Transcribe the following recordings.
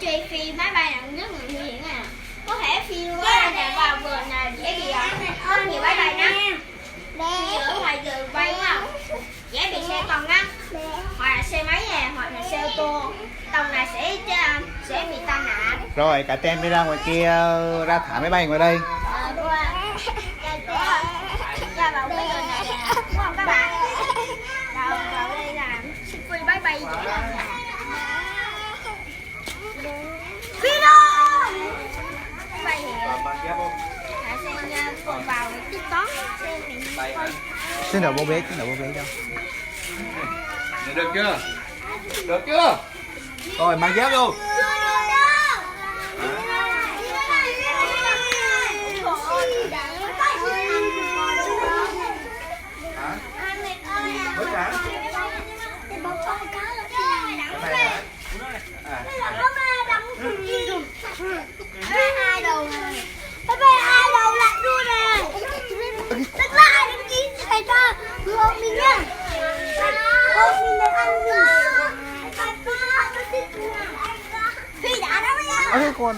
truy phi máy bay nặng nhất người hiện à. Có thể phi qua nè vào vườn nè, dễ bị có nhiều máy bay đó. Phi ở ngoài vườn bay quá, dễ bị xe con á, hoặc là xe máy nè, hoặc là xe ô tô. Tàu này sẽ bị tai nạn. Rồi cả tem đi ra ngoài kia, ra thả máy bay ngoài đây. Ra vào bây giờ này nè, đúng không các bạn? Vào đây là phi máy bay dễ lên nè. Phi rồi! Máy bay thì hãy xem cùng vào tiếp toán xem mình coi. Xin đợi bố bé đâu. Được chưa? Được chưa? Rồi mang dép vô. Bớt trả. Hai đầu lại luôn này. Tức là ai đừng chín xảy ra hướng mình nhá. Không mình được ăn gì. Phi đã đó bây giờ. Cái con.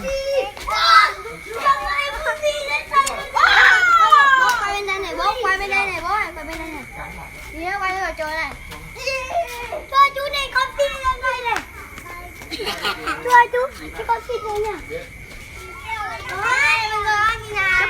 Xong rồi em không phi lên sân. Bố quay bên đây này, bố quay bên đây này, bố này quay bên đây này. Đi nó quay vào trời này. Cho chú này con phi lên đây này. Cho chú con phi lên nè. Đây, mọi người ăn như nào?